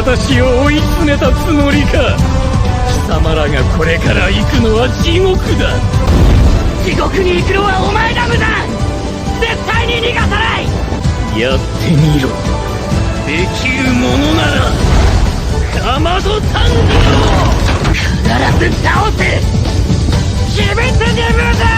私を追い詰めたつもりか。貴様らがこれから行くのは地獄だ。地獄に行くのはお前だ無駄。絶対に逃がさない。やってみろ。できるものならかまど炭治郎必ず倒せ。鬼滅ジムだ。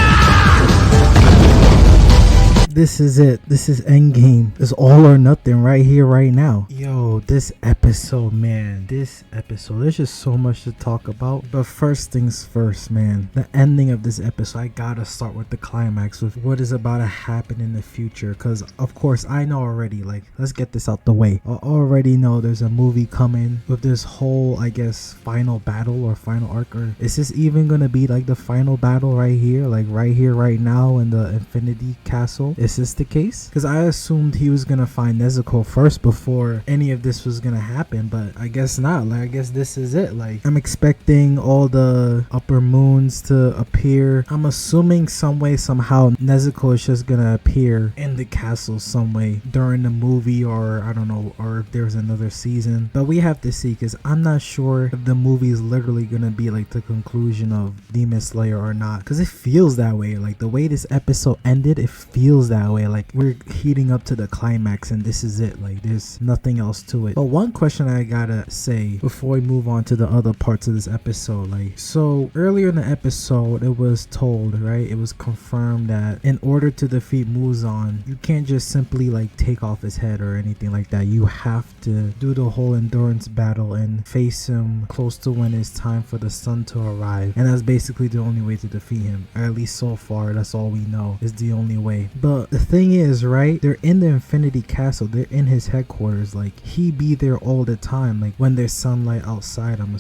This is it. This is Endgame. It's all or nothing right here, right now. Yo, this episode, man. This episode. There's just so much to talk about. But first things first, man. The ending of this episode, I gotta start with the climax, with what is about to happen in the future. Because, of course, I know already. Like, let's get this out the way. I already know there's a movie coming with this whole, I guess, final battle or final arc. Or is this even gonna be like the final battle right here? Like, right here, right now in the Infinity Castle? Is this the case? Because I assumed he was gonna find Nezuko first before any of this was gonna happen, but I guess not. Like, I guess this is it. Like, I'm expecting all the upper moons to appear. I'm assuming some way, somehow, Nezuko is just gonna appear in the castle some way during the movie, or I don't know, or if there's another season. But we have to see, because I'm not sure if the movie is literally gonna be like the conclusion of Demon Slayer or not, because it feels that way. Like, the way this episode ended, it feels that way. Like, we're heating up to the climax and this is it. Like, there's nothing else to it. But one question I gotta say before we move on to the other parts of this episode, like, so earlier in the episode it was told, right, it was confirmed that in order to defeat Muzan, you can't just simply like take off his head or anything like that. You have to do the whole endurance battle and face him close to when it's time for the sun to arrive, and that's basically the only way to defeat him. Or at least so far, that's all we know is the only way. But the thing is, right, they're in the Infinity Castle, they're in his headquarters. Like, he be there all the time, like when there's sunlight outside. I'm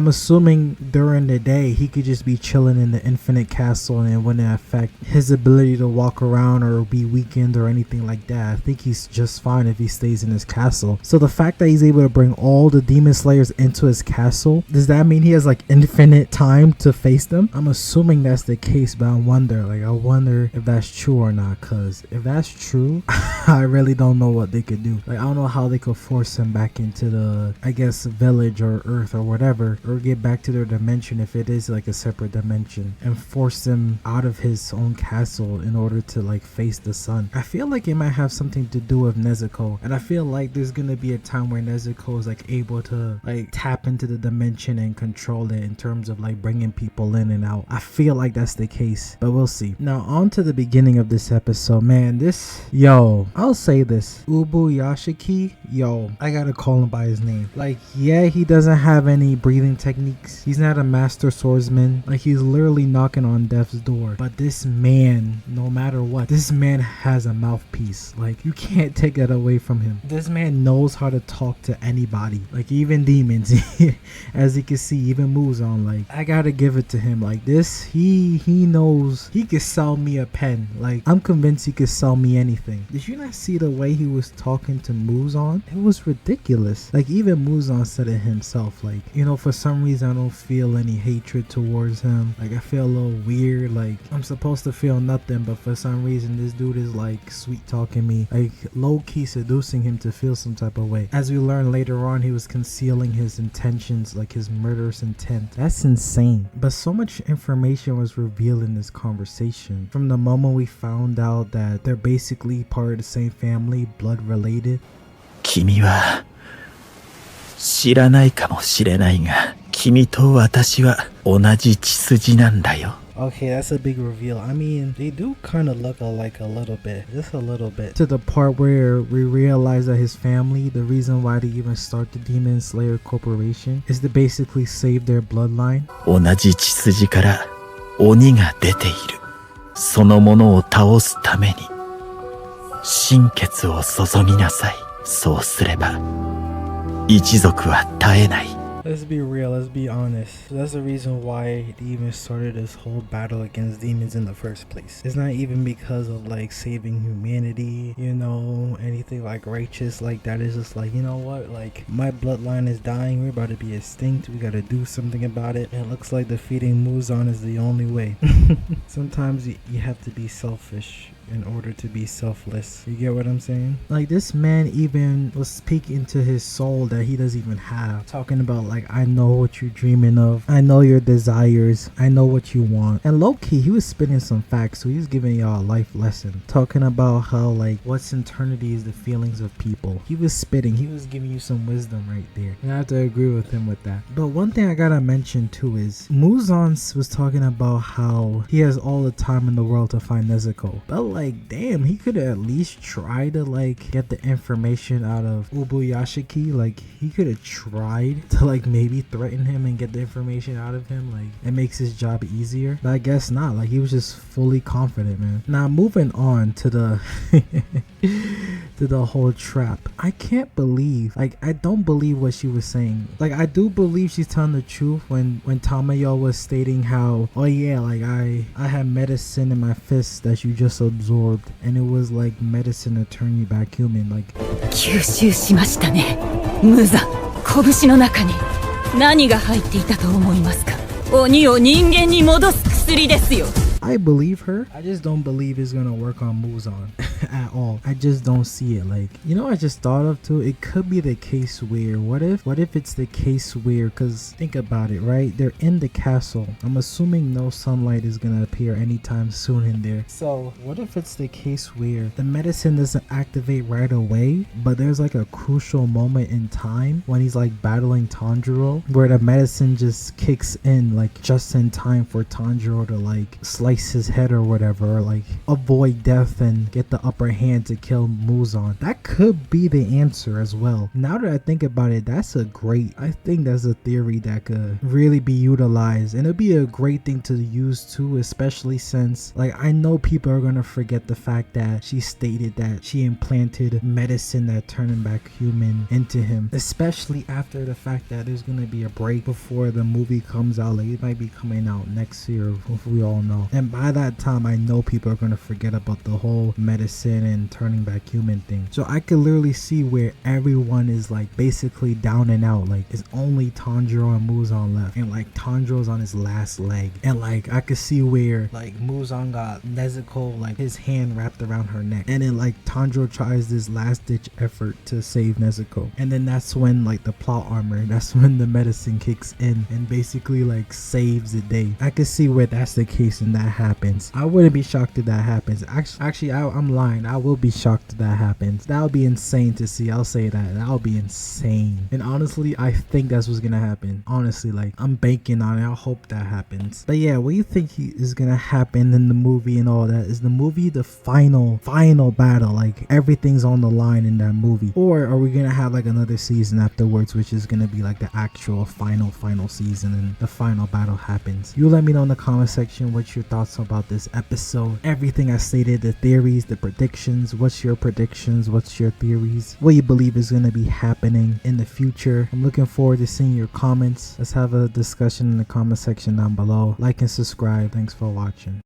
assuming during the day he could just be chilling in the Infinite Castle, and it wouldn't affect his ability to walk around or be weakened or anything like that. I think he's just fine if he stays in his castle. So the fact that he's able to bring all the Demon Slayers into his castle, does that mean he has like infinite time to face them? I'm assuming that's the case, but I wonder if that's true or not. Because if that's true, I really don't know what they could do. Like, I don't know how they could force him back into the, I guess, village or earth or whatever, or get back to their dimension if it is like a separate dimension, and force him out of his own castle in order to like face the sun. I feel like it might have something to do with Nezuko, and I feel like there's gonna be a time where Nezuko is like able to like tap into the dimension and control it in terms of like bringing people in and out. I feel like that's the case, but we'll see. Now on to the beginning of this episode, man. I'll say this, Ubuyashiki, I gotta call him by his name. Like, yeah, he doesn't have any breathing techniques, he's not a master swordsman, like he's literally knocking on death's door, but this man, no matter what, this man has a mouthpiece. Like, you can't take that away from him. This man knows how to talk to anybody, like even demons. As you can see, even Muzan, like, I gotta give it to him. Like, this, he knows he could sell me a pen. Like, I'm convinced he could sell me anything. Did you not see the way he was talking to Muzan? It was ridiculous. Like, even Muzan said it himself. Like, you know, for some reason I don't feel any hatred towards him. Like, I feel a little weird. Like, I'm supposed to feel nothing, but for some reason this dude is like sweet talking me, like low-key seducing him to feel some type of way. As we learn later on, he was concealing his intentions, like his murderous intent. That's insane. But so much information was revealed in this conversation. From the moment we found out that they're basically part of the same family, blood related. 君は知らないかもしれないが、君と私は同じ血筋なんだよ。 Okay, that's a big reveal. I mean, they do kind of look alike a little bit, just a little bit. To the part where we realize that his family, the reason why they even start the Demon Slayer Corporation, is to basically save their bloodline. 同じ血筋から鬼が出ている。そのものを倒すために心血を注ぎなさい。そうすれば一族は絶えない。Let's be real, let's be honest. That's the reason why they even started this whole battle against demons in the first place. It's not even because of like saving humanity, you know, anything like righteous like that. It's just like, you know what, like my bloodline is dying, we're about to be extinct, we gotta do something about it. And it looks like defeating Muzan is the only way. Sometimes you have to be selfish in order to be selfless. You get what I'm saying? Like this man even was speaking to his soul that he doesn't even have, talking about like, I know what you're dreaming of, I know your desires, I know what you want. And low-key he was spitting some facts, so he's giving y'all a life lesson, talking about how like what's eternity is the feelings of people. He was spitting, he was giving you some wisdom right there, and I have to agree with him with that. But one thing I gotta mention too is Muzan was talking about how he has all the time in the world to find Nezuko, but like damn, he could at least try to like get the information out of Ubuyashiki. Like he could have tried to like maybe threaten him and get the information out of him. Like it makes his job easier, but I guess not. Like he was just fully confident, man. Now moving on to the to the whole trap. I can't believe, like I don't believe what she was saying. Like I do believe she's telling the truth when Tamayo was stating how, oh yeah, like I had medicine in my fist that you just absorbed, and it was like medicine to turn you back human. Like 吸収しましたね。無残、拳の中に何が入っていたと思いますか。鬼を人間に戻す薬ですよ。 I believe her. I just don't believe it's gonna work on Muzan at all. I just don't see it. Like, you know, I just thought of too, it could be the case where what if it's the case where, because think about it, right? They're in the castle. I'm assuming no sunlight is gonna appear anytime soon in there. So what if it's the case where the medicine doesn't activate right away, but there's like a crucial moment in time when he's like battling Tanjiro where the medicine just kicks in like just in time for Tanjiro to like slice his head or whatever, or like avoid death and get the upper hand to kill Muzan. That could be the answer as well. Now that I think about it, I think that's a theory that could really be utilized, and it'd be a great thing to use too, especially since like I know people are gonna forget the fact that she stated that she implanted medicine that turned him back human into him, especially after the fact that there's gonna be a break before the movie comes out. Like it might be coming out next year, if we all know. And by that time, I know people are gonna forget about the whole medicine and turning back human thing. So I could literally see where everyone is like basically down and out. Like it's only Tanjiro and Muzan left, and like Tanjiro's on his last leg. And like I could see where like Muzan got Nezuko like his hand wrapped around her neck, and then like Tanjiro tries this last ditch effort to save Nezuko, and then that's when like the plot armor, that's when the medicine kicks in and basically like saves the day. I could see where that's the case and that happens. I wouldn't be shocked if that happens. Actually, I'm lying. I will be shocked if that happens. That would be insane to see. I'll say that. That would be insane. And honestly, I think that's what's gonna happen. Honestly, like I'm banking on it. I hope that happens. But yeah, what do you think is gonna happen in the movie and all that? Is the movie the final battle? Like everything's on the line in that movie, or are we gonna have like another season afterwards, which is gonna be like the actual final season and the final battle happens? You let me know in the comment section what's your thoughts about this episode, everything I stated, the theories, the predictions. What's your predictions? What's your theories? What you believe is going to be happening in the future? I'm looking forward to seeing your comments. Let's have a discussion in the comment section down below. Like and subscribe. Thanks for watching.